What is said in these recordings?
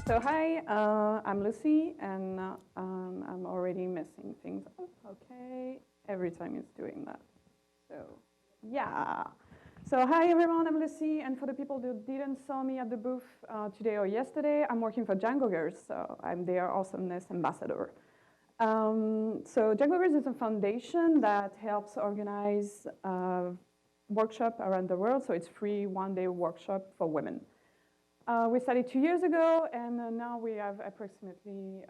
So hi, I'm Lucie, and I'm already messing things up. Okay, every time it's doing that. So yeah. So hi everyone, I'm Lucie, and for the people who didn't saw me at the booth today or yesterday, I'm working for Django Girls, so I'm their awesomeness ambassador. So Django Girls is a foundation that helps organize workshop around the world, so it's free one-day workshop for women. We started 2 years ago, and now we have approximately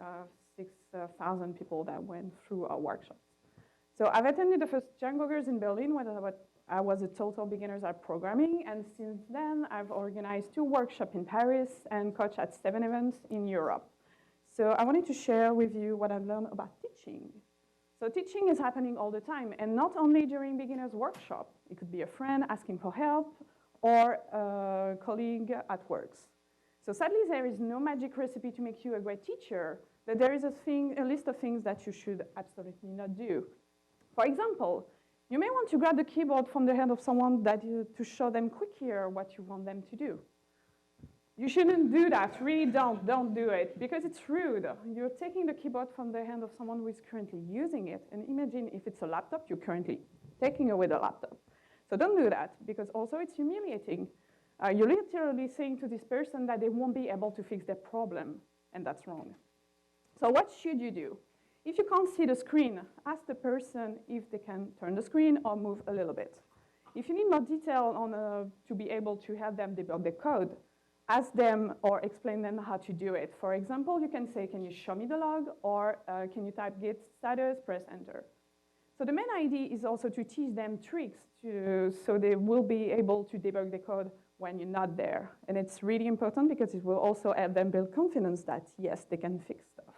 6,000 people that went through our workshops. So I've attended the first Django Girls in Berlin when I was a total beginners at programming, and since then I've organized 2 workshops in Paris and coached at 7 events in Europe. So I wanted to share with you what I've learned about teaching. So teaching is happening all the time, and not only during beginners workshop. It could be a friend asking for help, or a colleague at work. So sadly, there is no magic recipe to make you a great teacher, but there is a list of things that you should absolutely not do. For example, you may want to grab the keyboard from the hand of someone to show them quicker what you want them to do. You shouldn't do that, really don't do it, because it's rude. You're taking the keyboard from the hand of someone who is currently using it, and imagine if it's a laptop, you're currently taking away the laptop. So don't do that, because also it's humiliating. You're literally saying to this person that they won't be able to fix their problem, and that's wrong. So what should you do? If you can't see the screen, ask the person if they can turn the screen or move a little bit. If you need more detail to be able to help them debug the code, ask them or explain them how to do it. For example, you can say, can you show me the log? Or can you type git status, press enter. So the main idea is also to teach them tricks so they will be able to debug the code when you're not there. And it's really important because it will also help them build confidence that, yes, they can fix stuff.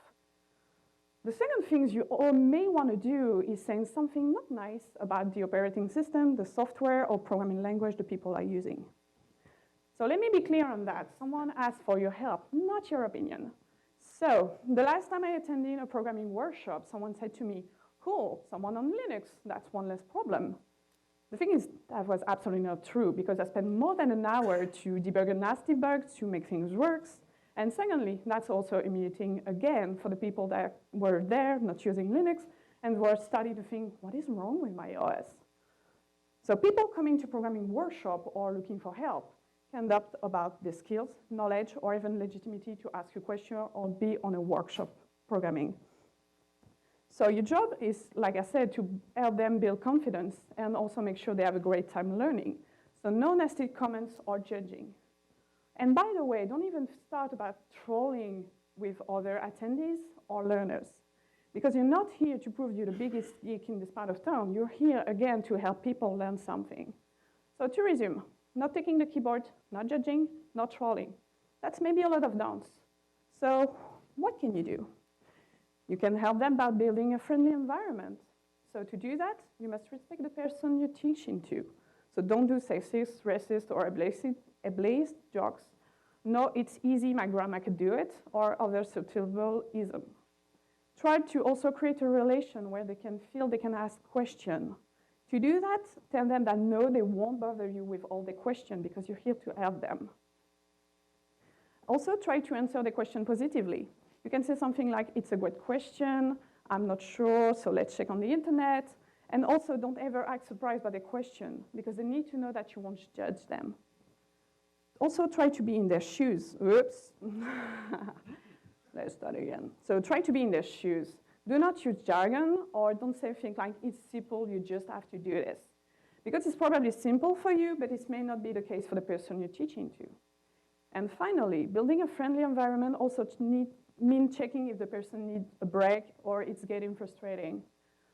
The second thing you all may want to do is saying something not nice about the operating system, the software, or programming language the people are using. So let me be clear on that. Someone asked for your help, not your opinion. So the last time I attended a programming workshop, someone said to me, cool, someone on Linux, that's one less problem. The thing is, that was absolutely not true, because I spent more than an hour to debug a nasty bug to make things work. And secondly, that's also humiliating again for the people that were there, not using Linux, and were starting to think, what is wrong with my OS? So people coming to programming workshop or looking for help can doubt about the skills, knowledge, or even legitimacy to ask a question or be on a workshop programming. So your job is, like I said, to help them build confidence and also make sure they have a great time learning. So no nasty comments or judging. And by the way, don't even start about trolling with other attendees or learners, because you're not here to prove you're the biggest geek in this part of town. You're here, again, to help people learn something. So to resume, not taking the keyboard, not judging, not trolling. That's maybe a lot of downs. So what can you do? You can help them by building a friendly environment. So to do that, you must respect the person you're teaching to. So don't do sexist, racist, or ableist jokes. No, it's easy, my grandma could do it, or other subtleism. Try to also create a relation where they can feel they can ask questions. To do that, tell them that no, they won't bother you with all the questions because you're here to help them. Also, try to answer the question positively. You can say something like, it's a great question, I'm not sure, so let's check on the internet. And also, don't ever act surprised by the question, because they need to know that you won't judge them. Also, try to be in their shoes. Oops. Let's start again. So try to be in their shoes. Do not use jargon, or don't say things like, it's simple, you just have to do this. Because it's probably simple for you, but it may not be the case for the person you're teaching to. And finally, building a friendly environment also means checking if the person needs a break or it's getting frustrating.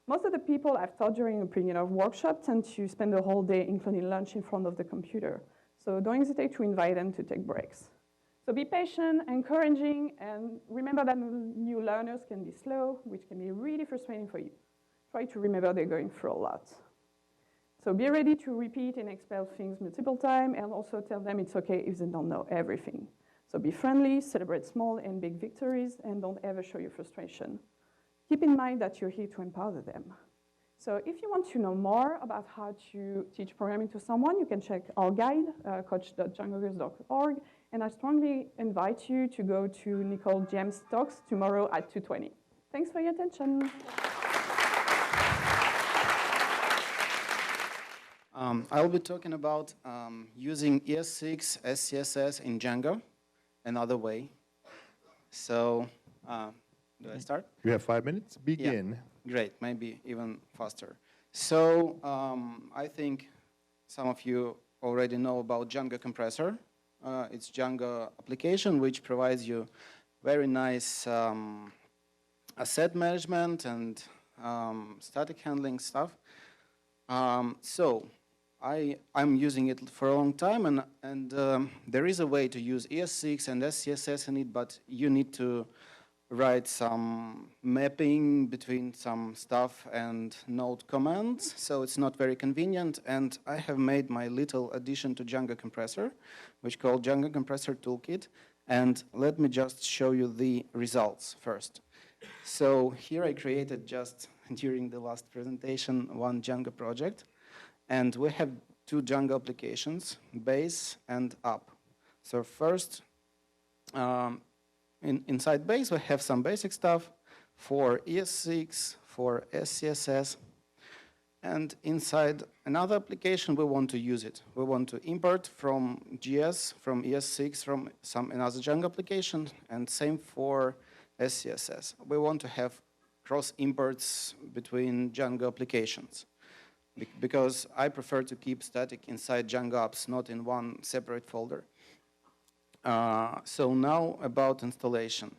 Most of the people I've taught during a beginner workshop tend to spend the whole day, including lunch, in front of the computer. So don't hesitate to invite them to take breaks. So be patient, encouraging, and remember that new learners can be slow, which can be really frustrating for you. Try to remember they're going through a lot. So be ready to repeat and expel things multiple times, and also tell them it's okay if they don't know everything. So be friendly, celebrate small and big victories, and don't ever show your frustration. Keep in mind that you're here to empower them. So if you want to know more about how to teach programming to someone, you can check our guide, coach.djangogirls.org, and I strongly invite you to go to Nicole Jam's talks tomorrow at 2:20. Thanks for your attention. I'll be talking about using ES6 SCSS in Django another way. So, do I start? You have 5 minutes. Begin. Yeah. Great, maybe even faster. So, I think some of you already know about Django compressor. It's Django application which provides you very nice asset management and static handling stuff. So I'm using it for a long time, and there is a way to use ES6 and SCSS in it, but you need to write some mapping between some stuff and node commands, so it's not very convenient. And I have made my little addition to Django compressor, which is called Django compressor toolkit. And let me just show you the results first. So here I created just during the last presentation one Django project. And we have two Django applications, base and up. So first, inside base, we have some basic stuff for ES6, for SCSS. And inside another application, we want to use it. We want to import from GS, from ES6, from another Django application, and same for SCSS. We want to have cross imports between Django applications, because I prefer to keep static inside Django apps, not in one separate folder. So now about installation.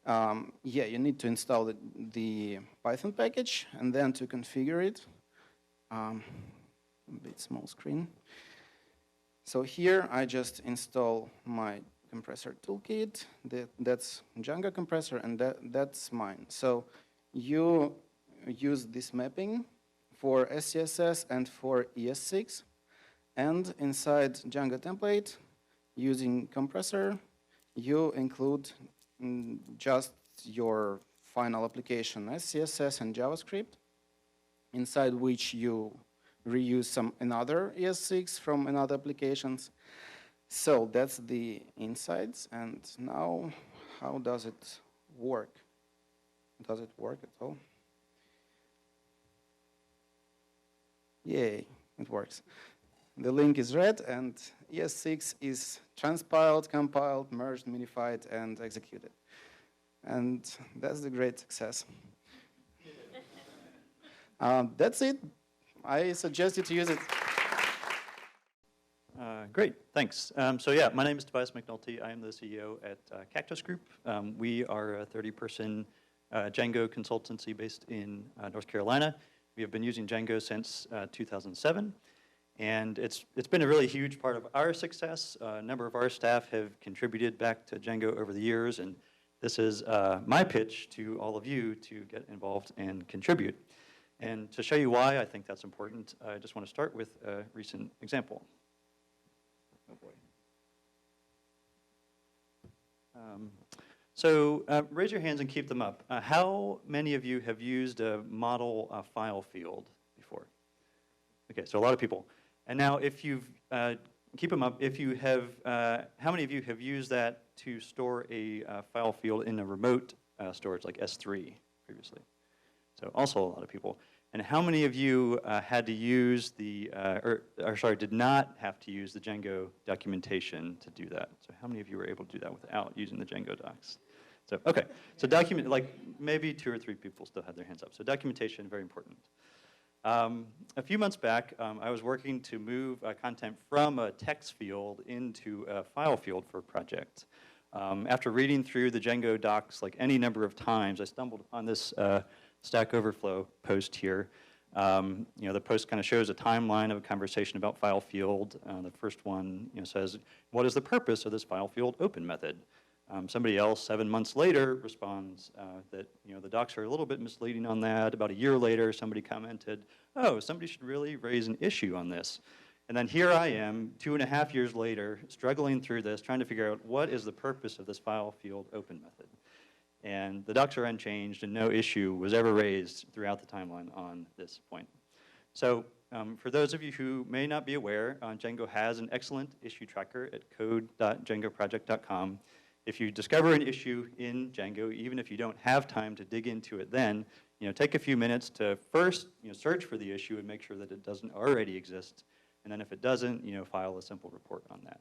Yeah, you need to install the Python package, and then to configure it. A bit small screen. So here I just install my compressor toolkit. That's Django compressor, and that's mine. So you use this mapping for SCSS and for ES6, and inside Django template, using compressor, you include just your final application SCSS and JavaScript, inside which you reuse another ES6 from another applications. So that's the insides. And now, how does it work? Does it work at all? Yay, it works. The link is red, and ES6 is transpiled, compiled, merged, minified, and executed. And that's the great success. That's it. I suggest you to use it. Great, thanks. So yeah, my name is Tobias McNulty. I am the CEO at Cactus Group. We are a 30-person Django consultancy based in North Carolina. We have been using Django since 2007. And it's been a really huge part of our success. A number of our staff have contributed back to Django over the years, and this is my pitch to all of you to get involved and contribute. And to show you why I think that's important, I just want to start with a recent example. Oh boy. So raise your hands and keep them up. How many of you have used a model file field before? Okay, so a lot of people. And now if you've, keep them up, if you have, how many of you have used that to store a file field in a remote storage like S3 previously? So also a lot of people. And how many of you had to use the, did not have to use the Django documentation to do that? So how many of you were able to do that without using the Django docs? So, okay, so like maybe 2 or 3 people still had their hands up. So documentation, very important. A few months back, I was working to move content from a text field into a file field for a project. After reading through the Django docs like any number of times, I stumbled upon this Stack Overflow post here. You know, the post kind of shows a timeline of a conversation about file field. The first one, you know, says, what is the purpose of this file field open method? Somebody else 7 months later responds that, you know, the docs are a little bit misleading on that. About a year later, somebody commented, oh, somebody should really raise an issue on this. And then here I am, 2.5 years later, struggling through this, trying to figure out what is the purpose of this file field open method. And the docs are unchanged, and no issue was ever raised throughout the timeline on this point. So for those of you who may not be aware, Django has an excellent issue tracker at code.djangoproject.com. If you discover an issue in Django, even if you don't have time to dig into it then, take a few minutes to first search for the issue and make sure that it doesn't already exist. And then if it doesn't, file a simple report on that.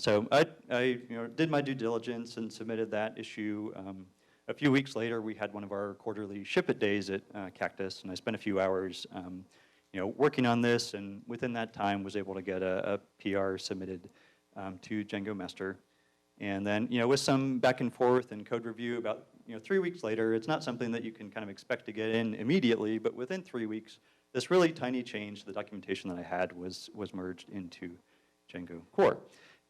So I did my due diligence and submitted that issue. A few weeks later, we had one of our quarterly ship it days at Cactus, and I spent a few hours working on this, and within that time was able to get a PR submitted to Django Master. And then, with some back and forth and code review about 3 weeks later, it's not something that you can kind of expect to get in immediately, but within 3 weeks, this really tiny change to the documentation that I had was merged into Django core.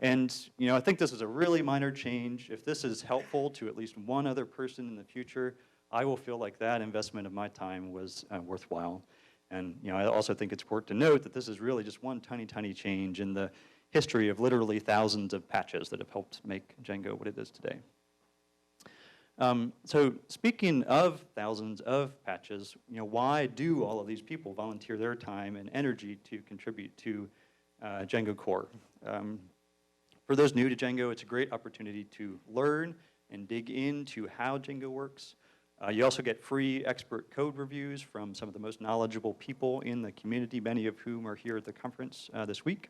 And I think this is a really minor change. If this is helpful to at least one other person in the future, I will feel like that investment of my time was worthwhile. And I also think it's important to note that this is really just one tiny, tiny change in the history of literally thousands of patches that have helped make Django what it is today. So speaking of thousands of patches, why do all of these people volunteer their time and energy to contribute to Django core? For those new to Django, it's a great opportunity to learn and dig into how Django works. You also get free expert code reviews from some of the most knowledgeable people in the community, many of whom are here at the conference this week.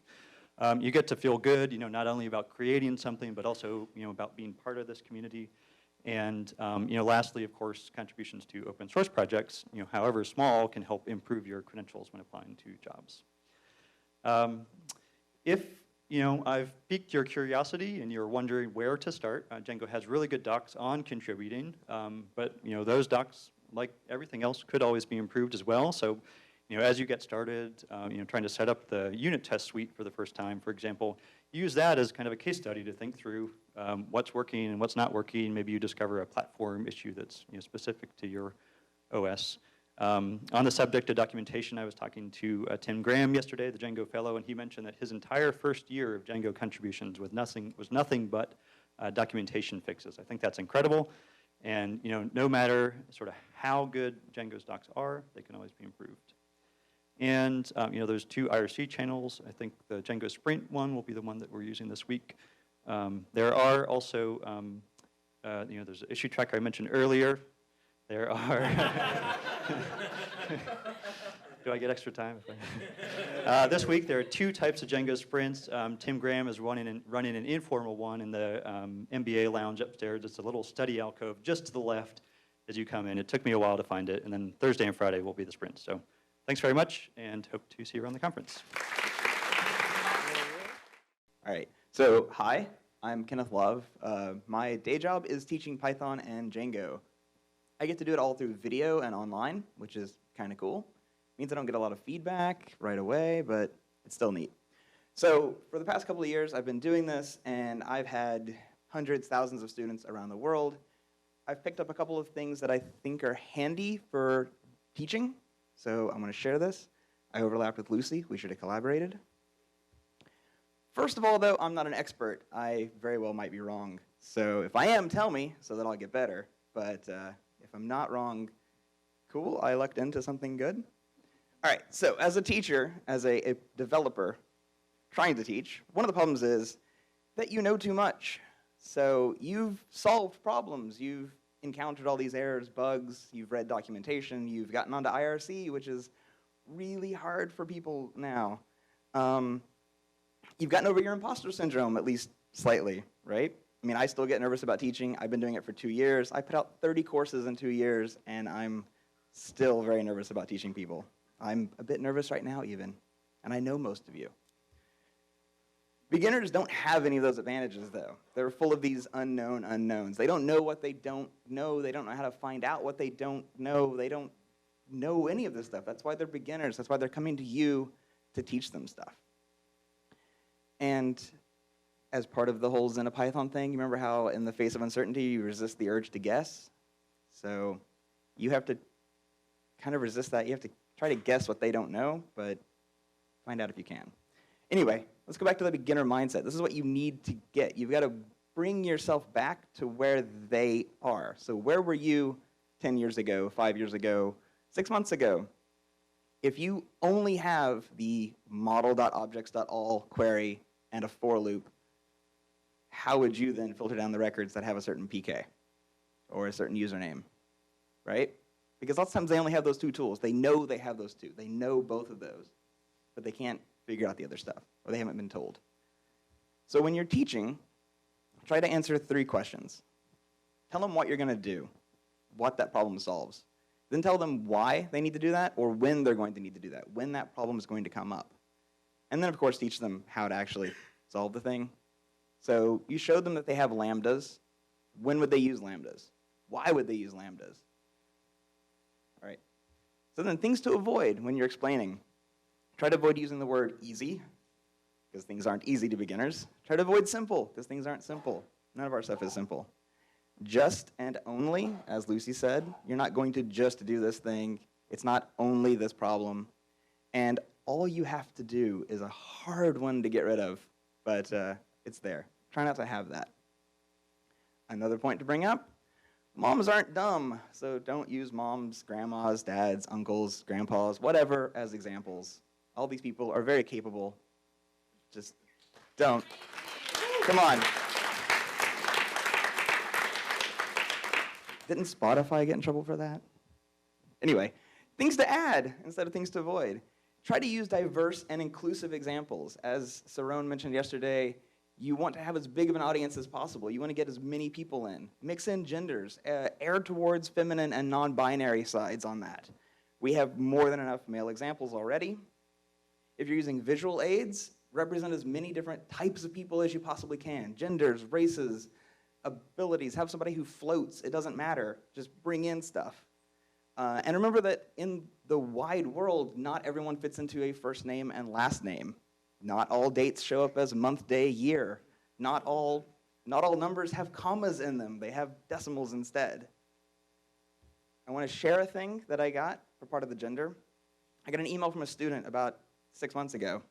You get to feel good, not only about creating something, but also, about being part of this community. And, lastly, of course, contributions to open source projects, however small, can help improve your credentials when applying to jobs. If I've piqued your curiosity and you're wondering where to start, Django has really good docs on contributing, but those docs, like everything else, could always be improved as well. So as you get started, trying to set up the unit test suite for the first time, for example, use that as kind of a case study to think through what's working and what's not working. Maybe you discover a platform issue that's specific to your OS. On the subject of documentation, I was talking to Tim Graham yesterday, the Django fellow, and he mentioned that his entire first year of Django contributions was nothing but documentation fixes. I think that's incredible. And no matter sort of how good Django's docs are, they can always be improved. And there's 2 IRC channels. I think the Django Sprint one will be the one that we're using this week. There are also, there's an issue tracker I mentioned earlier. There are. Do I get extra time? This week there are 2 types of Django sprints. Tim Graham is running an informal one in the MBA lounge upstairs. It's a little study alcove just to the left as you come in. It took me a while to find it, and then Thursday and Friday will be the sprint. So thanks very much, and hope to see you around the conference. All right, so hi, I'm Kenneth Love. My day job is teaching Python and Django. I get to do it all through video and online, which is kind of cool. Means I don't get a lot of feedback right away, but it's still neat. So for the past couple of years, I've been doing this, and I've had hundreds, thousands of students around the world. I've picked up a couple of things that I think are handy for teaching, so I'm going to share this. I overlapped with Lucy. We should have collaborated. First of all, though, I'm not an expert. I very well might be wrong. So if I am, tell me so that I'll get better. But if I'm not wrong, cool, I lucked into something good. All right, so as a teacher, as a developer trying to teach, one of the problems is that you know too much. So you've solved problems. You've encountered all these errors, bugs. You've read documentation. You've gotten onto IRC, which is really hard for people now. You've gotten over your imposter syndrome, at least slightly, right? I mean, I still get nervous about teaching. I've been doing it for 2 years. I put out 30 courses in 2 years, and I'm still very nervous about teaching people. I'm a bit nervous right now even, and I know most of you. Beginners don't have any of those advantages, though. They're full of these unknown unknowns. They don't know what they don't know. They don't know how to find out what they don't know. They don't know any of this stuff. That's why they're beginners. That's why they're coming to you to teach them stuff. And as part of the whole XenoPython thing, you remember how in the face of uncertainty, you resist the urge to guess? So you have to kind of resist that. You have to try to guess what they don't know, but find out if you can. Anyway, let's go back to the beginner mindset. This is what you need to get. You've got to bring yourself back to where they are. So where were you 10 years ago, 5 years ago, 6 months ago? If you only have the model.objects.all query and a for loop, how would you then filter down the records that have a certain PK or a certain username, right? Because lots of times they only have those two tools. They know they have those two. They know both of those, but they can't figure out the other stuff, or they haven't been told. So when you're teaching, try to answer 3 questions. Tell them what you're going to do, what that problem solves. Then tell them why they need to do that or when they're going to need to do that, when that problem is going to come up. And then, of course, teach them how to actually solve the thing. So you showed them that they have lambdas. When would they use lambdas? Why would they use lambdas? All right. So then things to avoid when you're explaining. Try to avoid using the word easy, because things aren't easy to beginners. Try to avoid simple, because things aren't simple. None of our stuff is simple. Just and only, as Lucy said, you're not going to just do this thing. It's not only this problem. And all you have to do is a hard one to get rid of, but it's there. Try not to have that. Another point to bring up, moms aren't dumb, so don't use moms, grandmas, dads, uncles, grandpas, whatever as examples. All these people are very capable. Just don't. Come on. Didn't Spotify get in trouble for that? Anyway, things to add instead of things to avoid. Try to use diverse and inclusive examples. As Saron mentioned yesterday, you want to have as big of an audience as possible. You want to get as many people in. Mix in genders. Err towards feminine and non-binary sides on that. We have more than enough male examples already. If you're using visual aids, represent as many different types of people as you possibly can. Genders, races, abilities. Have somebody who floats. It doesn't matter. Just bring in stuff. And remember that in the wide world, not everyone fits into a first name and last name. Not all dates show up as month, day, year. Not all numbers have commas in them. They have decimals instead. I want to share a thing that I got for part of the gender. I got an email from a student about 6 months ago.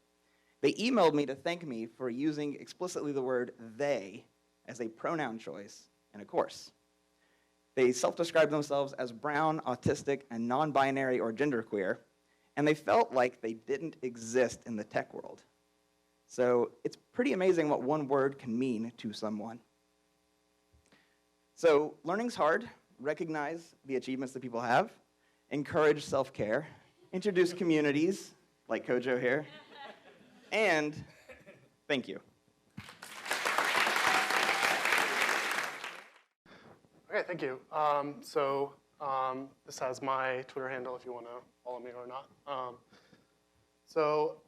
They emailed me to thank me for using explicitly the word they as a pronoun choice in a course. They self-described themselves as brown, autistic, and non-binary or genderqueer, and they felt like they didn't exist in the tech world. So it's pretty amazing what one word can mean to someone. So learning's hard. Recognize the achievements that people have. Encourage self-care. Introduce communities, like Kojo here. And thank you. Okay, thank you. This has my Twitter handle if you want to follow me or not.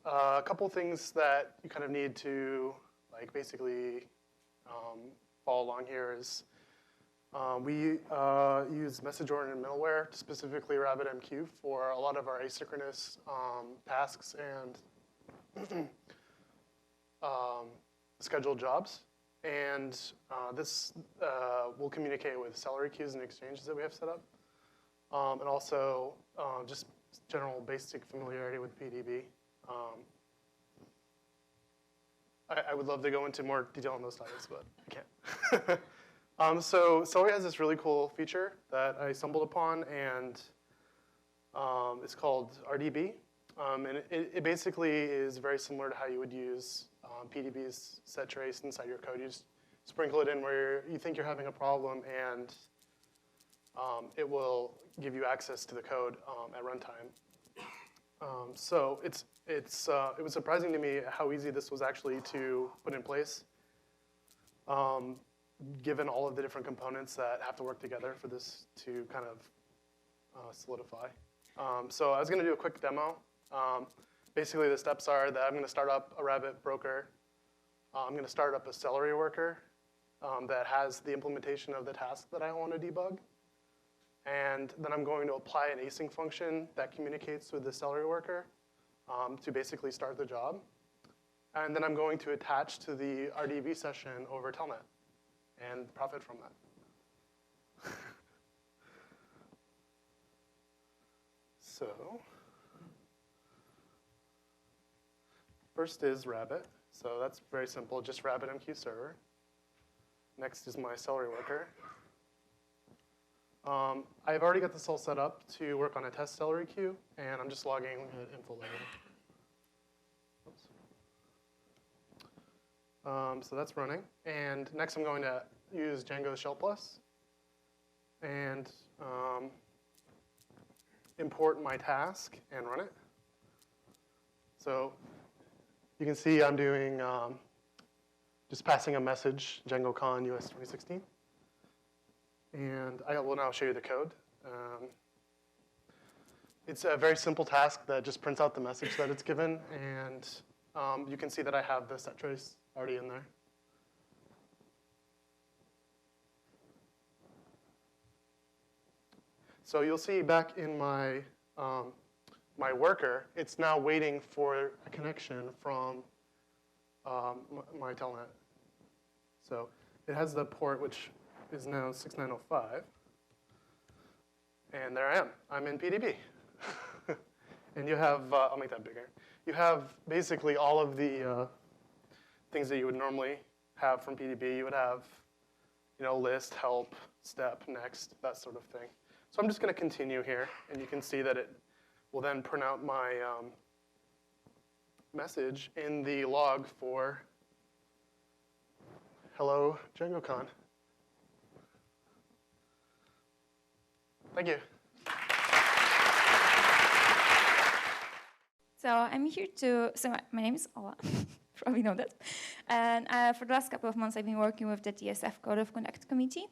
A couple things that you kind of need to basically follow along here is we use message-oriented middleware, specifically RabbitMQ, for a lot of our asynchronous tasks and scheduled jobs. And this will communicate with celery queues and exchanges that we have set up. And also just general basic familiarity with PDB. I would love to go into more detail on those topics, but I can't. So Celery has this really cool feature that I stumbled upon, and it's called RDB. And it basically is very similar to how you would use PDB's set trace inside your code. You just sprinkle it in where you think you're having a problem, and it will give you access to the code at runtime. So it was surprising to me how easy this was actually to put in place, given all of the different components that have to work together for this to kind of solidify. So I was going to do a quick demo. Basically, the steps are that I'm going to start up a Rabbit broker. I'm going to start up a Celery worker that has the implementation of the task that I want to debug. And then I'm going to apply an async function that communicates with the Celery worker to basically start the job. And then I'm going to attach to the RDB session over Telnet and profit from that. So first is Rabbit. So that's very simple, just RabbitMQ server. Next is my Celery worker. I've already got this all set up to work on a test celery queue, and I'm just logging info level. So that's running. And next I'm going to use Django Shell Plus and import my task and run it. So you can see I'm doing just passing a message, DjangoCon US 2016. And I will now show you the code. It's a very simple task that just prints out the message that it's given, and you can see that I have the set trace already in there. So you'll see back in my my worker, it's now waiting for a connection from my telnet. So it has the port which is now 6905. And there I am. I'm in PDB. And you have, I'll make that bigger. You have basically all of the things that you would normally have from PDB. You would have, list, help, step, next, that sort of thing. So I'm just going to continue here, and you can see that it will then print out my message in the log for hello, DjangoCon. Thank you. So I'm here my name is Ola, probably know that. And for the last couple of months, I've been working with the TSF Code of Conduct Committee.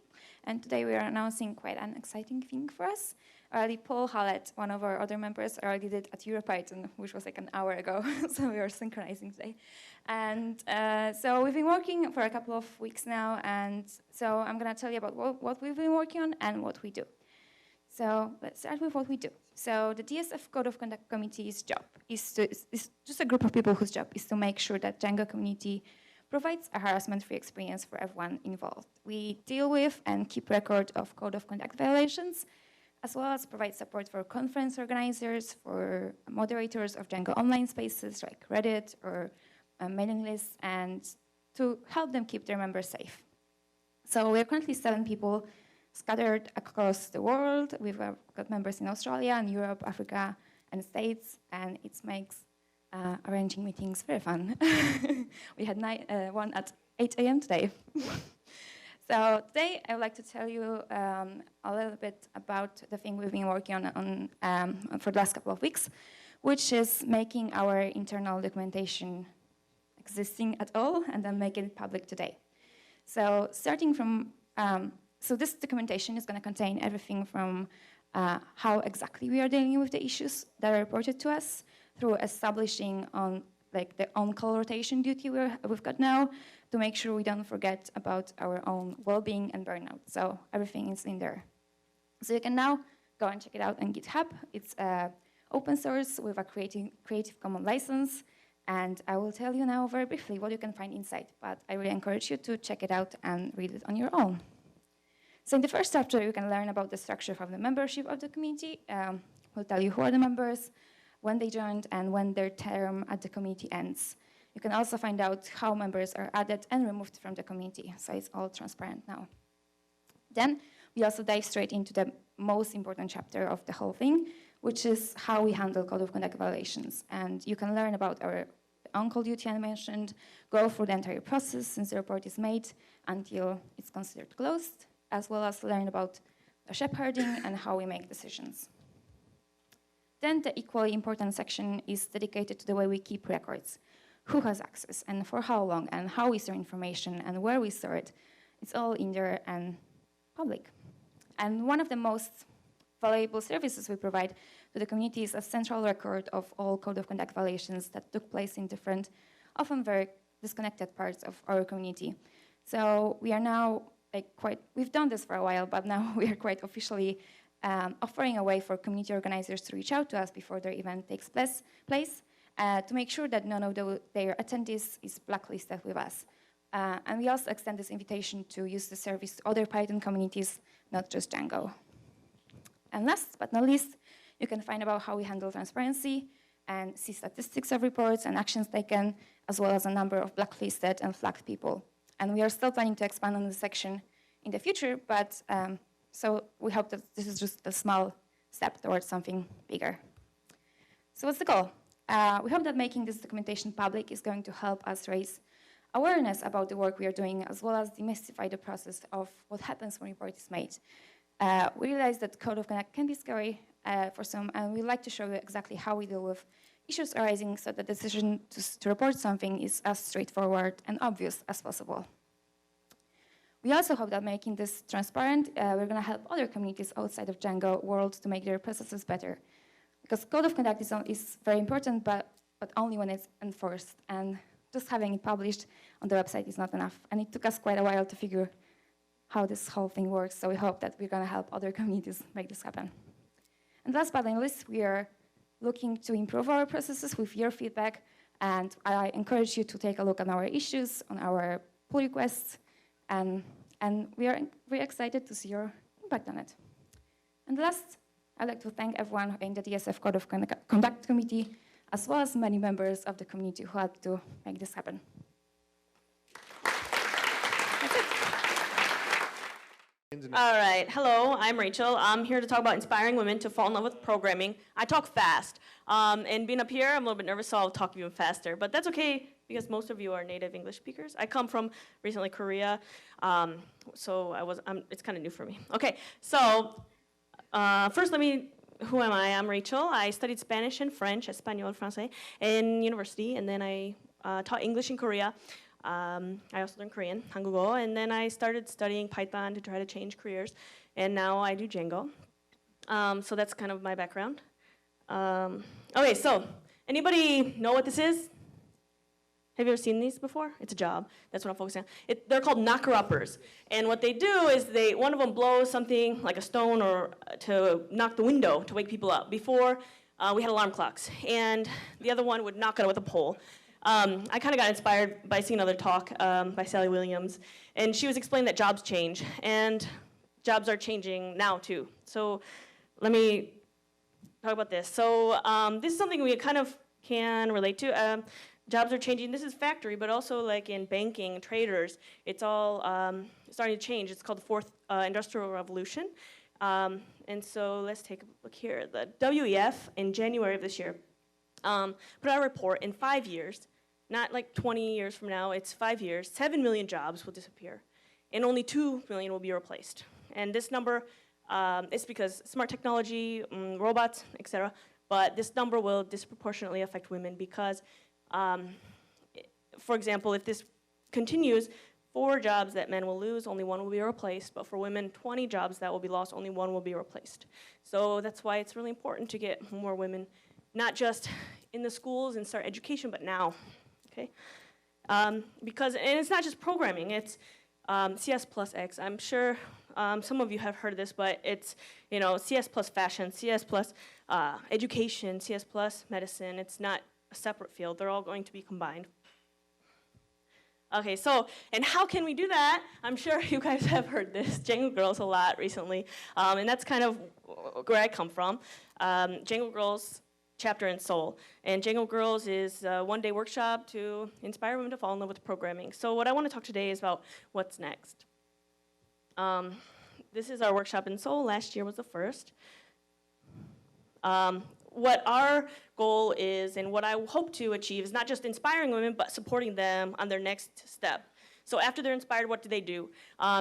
And today we are announcing quite an exciting thing for us. Already Paul Hallett, one of our other members, already did at EuroPython, which was like an hour ago. So we are synchronizing today. And so we've been working for a couple of weeks now. And so I'm going to tell you about what we've been working on and what we do. So let's start with what we do. So the DSF Code of Conduct Committee's job is just a group of people whose job is to make sure that Django community provides a harassment-free experience for everyone involved. We deal with and keep record of code of conduct violations, as well as provide support for conference organizers, for moderators of Django online spaces like Reddit or mailing lists, and to help them keep their members safe. So we're currently 7 people scattered across the world. We've got members in Australia and Europe, Africa, and States, and it makes arranging meetings very fun. We had one at 8 a.m. today. So today I would like to tell you a little bit about the thing we've been working on for the last couple of weeks, which is making our internal documentation existing at all and then making it public today. So starting from, so this documentation is going to contain everything from how exactly we are dealing with the issues that are reported to us, through establishing on the on-call rotation duty we've got now, to make sure we don't forget about our own well-being and burnout. So everything is in there. So you can now go and check it out on GitHub. It's open source with a Creative Commons license. And I will tell you now very briefly what you can find inside. But I really encourage you to check it out and read it on your own. So in the first chapter, you can learn about the structure of the membership of the community. We'll tell you who are the members, when they joined, and when their term at the community ends. You can also find out how members are added and removed from the community, so it's all transparent now. Then we also dive straight into the most important chapter of the whole thing, which is how we handle code of conduct violations. And you can learn about our on-call duty I mentioned, go through the entire process since the report is made until it's considered closed, as well as learn about the shepherding and how we make decisions. Then the equally important section is dedicated to the way we keep records. Who has access, and for how long, and how we store information, and where we store it. It's all in there and public. And one of the most valuable services we provide to the community is a central record of all code of conduct violations that took place in different, often very disconnected parts of our community. So we are now we've done this for a while, but now we are quite officially offering a way for community organizers to reach out to us before their event takes place to make sure that none of their attendees is blacklisted with us. And we also extend this invitation to use the service to other Python communities, not just Django. And last but not least, you can find about how we handle transparency and see statistics of reports and actions taken, as well as a number of blacklisted and flagged people. And we are still planning to expand on this section in the future, but So we hope that this is just a small step towards something bigger. So what's the goal? We hope that making this documentation public is going to help us raise awareness about the work we are doing, as well as demystify the process of what happens when a report is made. We realize that Code of Conduct can be scary for some, and we'd like to show you exactly how we deal with issues arising so the decision to report something is as straightforward and obvious as possible. We also hope that making this transparent, we're going to help other communities outside of Django world to make their processes better. Because Code of Conduct is very important, but only when it's enforced. And just having it published on the website is not enough. And it took us quite a while to figure how this whole thing works, so we hope that we're going to help other communities make this happen. And last but not least, we are looking to improve our processes with your feedback, and I encourage you to take a look at our issues, on our pull requests, and we are very excited to see your impact on it. And last, I'd like to thank everyone in the DSF Code of Conduct Committee, as well as many members of the community who helped to make this happen. That's it. All right, hello, I'm Rachel. I'm here to talk about inspiring women to fall in love with programming. I talk fast, and being up here, I'm a little bit nervous, so I'll talk even faster, but that's okay because most of you are native English speakers. I come from recently Korea, so it's kind of new for me. Okay, so first who am I? I'm Rachel. I studied Spanish and French, Español, Francais, in university, and then I taught English in Korea. I also learned Korean, 한국어, and then I started studying Python to try to change careers, and now I do Django. So that's kind of my background. Okay, so anybody know what this is? Have you ever seen these before? It's a job. That's what I'm focusing on. They're called knocker-uppers, and what they do is one of them blows something like a stone or to knock the window to wake people up. Before, we had alarm clocks, and the other one would knock on it with a pole. I kind of got inspired by seeing another talk by Sally Williams, and she was explaining that jobs change, and jobs are changing now too. So let me talk about this. So this is something we kind of can relate to. Jobs are changing. This is factory, but also like in banking, traders, it's all starting to change. It's called the fourth industrial revolution. And so let's take a look here. The WEF in January of this year put out a report in 5 years, not like 20 years from now, it's 5 years, 7 million jobs will disappear, and only 2 million will be replaced. And this number is because smart technology, robots, etc., but this number will disproportionately affect women because, for example, if this continues, 4 jobs that men will lose, only 1 will be replaced, but for women, 20 jobs that will be lost, only 1 will be replaced. So that's why it's really important to get more women, not just in the schools and start education, but now, okay? And it's not just programming, it's CS plus X. I'm sure some of you have heard of this, but it's, CS plus fashion, CS plus education, CS plus medicine. It's not a separate field, they're all going to be combined. Okay, so, and how can we do that? I'm sure you guys have heard this, Django Girls a lot recently, and that's kind of where I come from. Django Girls chapter in Seoul, and Django Girls is a one-day workshop to inspire women to fall in love with programming. So what I want to talk today is about what's next. This is our workshop in Seoul. Last year was the first. What our goal is and what I hope to achieve is not just inspiring women, but supporting them on their next step. So after they're inspired, what do they do?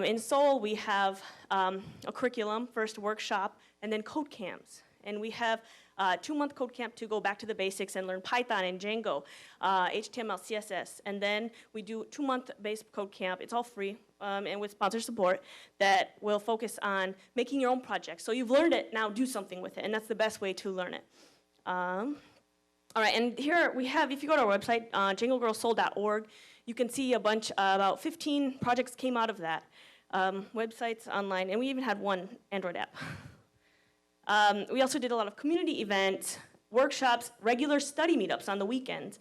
In Seoul, we have a curriculum, first workshop, and then code camps. And we have a 2-month code camp to go back to the basics and learn Python and Django, HTML, CSS. And then we do 2-month base code camp. It's all free and with sponsor support that will focus on making your own project. So you've learned it, now do something with it. And that's the best way to learn it. All right, and here we have, if you go to our website, djangogirlsseoul.org, you can see a bunch, about 15 projects came out of that. Websites, online, and we even had 1 Android app. We also did a lot of community events, workshops, regular study meetups on the weekends.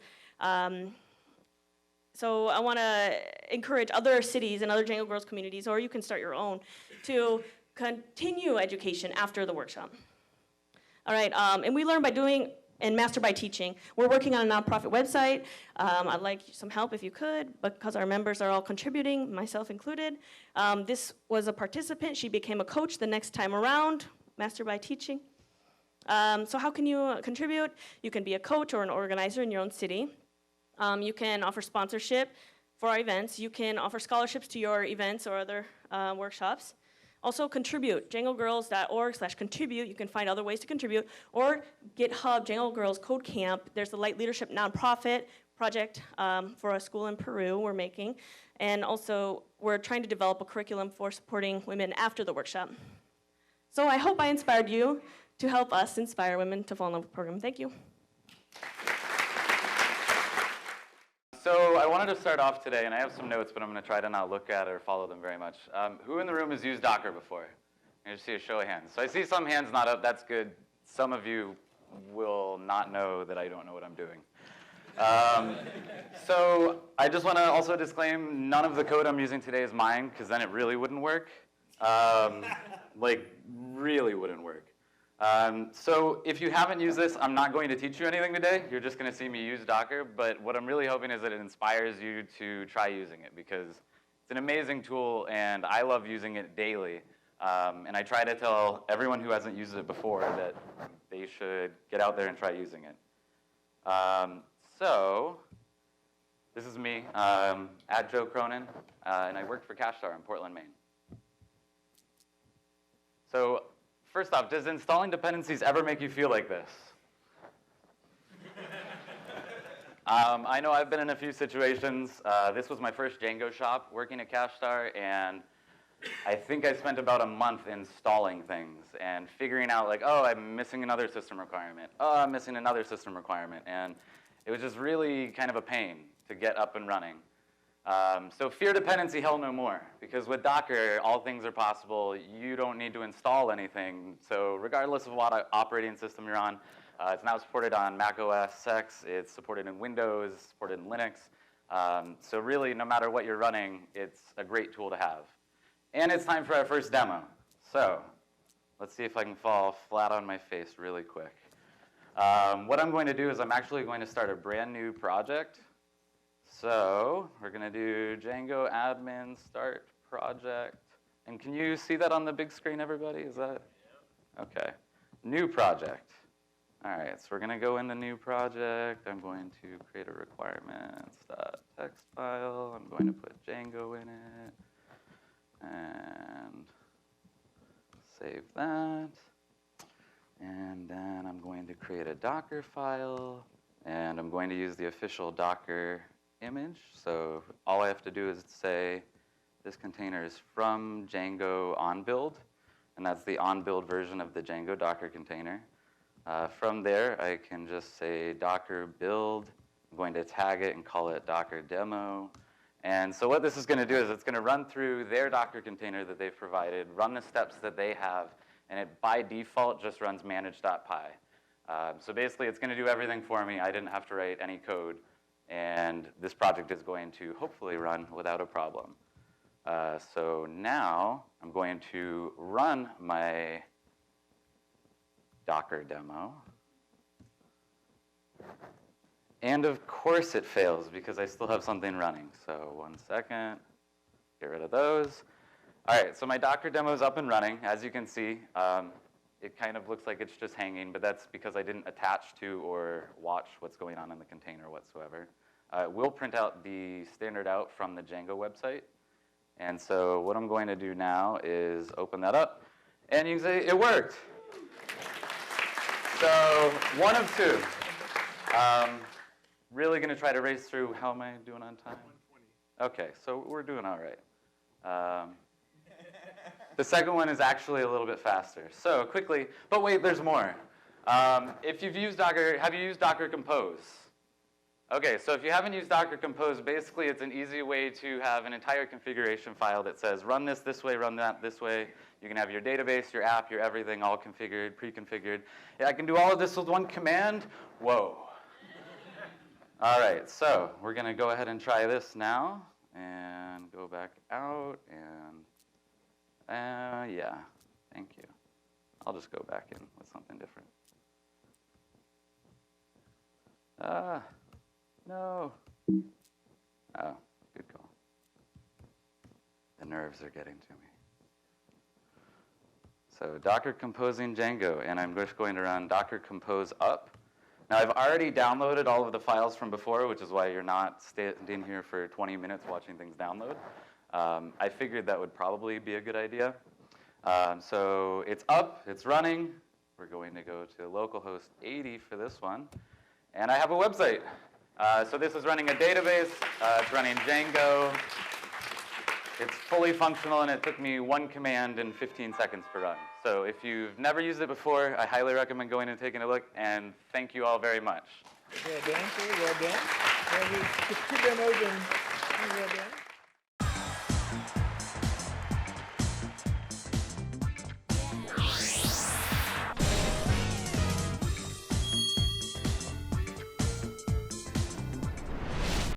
So I want to encourage other cities and other Django Girls communities, or you can start your own, to continue education after the workshop. All right, and we learn by doing and master by teaching. We're working on a nonprofit website. I'd like some help if you could, because our members are all contributing, myself included. This was a participant. She became a coach the next time around, master by teaching. So how can you contribute? You can be a coach or an organizer in your own city. You can offer sponsorship for our events. You can offer scholarships to your events or other workshops. Also contribute, djangogirls.org/contribute. You can find other ways to contribute. Or GitHub, Django Girls Code Camp. There's a Light Leadership nonprofit project for a school in Peru we're making. And also, we're trying to develop a curriculum for supporting women after the workshop. So I hope I inspired you to help us inspire women to fall in love with the program. Thank you. So I wanted to start off today, and I have some notes, but I'm going to try to not look at or follow them very much. Who in the room has used Docker before? I just see a show of hands. So I see some hands not up. That's good. Some of you will not know that I don't know what I'm doing. So I just want to also disclaim, none of the code I'm using today is mine, because then it really wouldn't work. Like, really wouldn't work. So if you haven't used this, I'm not going to teach you anything today. You're just going to see me use Docker. But what I'm really hoping is that it inspires you to try using it, because it's an amazing tool, and I love using it daily. And I try to tell everyone who hasn't used it before that they should get out there and try using it. So this is me at Joe Cronyn, and I work for CashStar in Portland, Maine. So first off, does installing dependencies ever make you feel like this? I know I've been in a few situations. This was my first Django shop working at CashStar, and I think I spent about a month installing things and figuring out, like, oh, I'm missing another system requirement. Oh, I'm missing another system requirement. And it was just really kind of a pain to get up and running. So fear dependency, hell no more. Because with Docker, all things are possible. You don't need to install anything. So regardless of what operating system you're on, it's now supported on Mac OS X. It's supported in Windows, supported in Linux. So really, no matter what you're running, it's a great tool to have. And it's time for our first demo. So let's see if I can fall flat on my face really quick. What I'm going to do is I'm actually going to start a brand new project. So we're going to do Django admin start project. And can you see that on the big screen, everybody? Is that? Okay. New project. All right, so we're going to go into new project. I'm going to create a requirements.txt file. I'm going to put Django in it. And save that. And then I'm going to create a Docker file. And I'm going to use the official Docker image. So all I have to do is say this container is from Django on build, and that's the on build version of the Django Docker container. From there, I can just say Docker build. I'm going to tag it and call it Docker demo. And so what this is going to do is it's going to run through their Docker container that they've provided, run the steps that they have, and it by default just runs manage.py. So basically, it's going to do everything for me. I didn't have to write any code. And this project is going to hopefully run without a problem. So now I'm going to run my Docker demo. And of course it fails because I still have something running. So 1 second, get rid of those. All right, so my Docker demo is up and running. As you can see, it kind of looks like it's just hanging, but that's because I didn't attach to or watch what's going on in the container whatsoever. We'll print out the standard out from the Django website. And so what I'm going to do now is open that up. And you can say, it worked. So 1 of 2. Really going to try to race through. How am I doing on time? 1:20. OK, so we're doing all right. The second one is actually a little bit faster. So quickly, but wait, there's more. If you've used Docker, have you used Docker Compose? OK, so if you haven't used Docker Compose, basically it's an easy way to have an entire configuration file that says run this way, run that this way. You can have your database, your app, your everything all configured, pre-configured. Yeah, I can do all of this with one command. Whoa. All right, so we're going to go ahead and try this now and go back out and yeah, thank you. I'll just go back in with something different. No. Oh, good call. The nerves are getting to me. So Docker composing Django, and I'm just going to run Docker compose up. Now I've already downloaded all of the files from before, which is why you're not standing here for 20 minutes watching things download. I figured that would probably be a good idea. So it's up, it's running. We're going to go to localhost 80 for this one. And I have a website. So this is running a database. It's running Django. It's fully functional, and it took me 1 command and 15 seconds to run. So if you've never used it before, I highly recommend going and taking a look, and thank you all very much. Well done, sir. Well done. Well, just keep them open.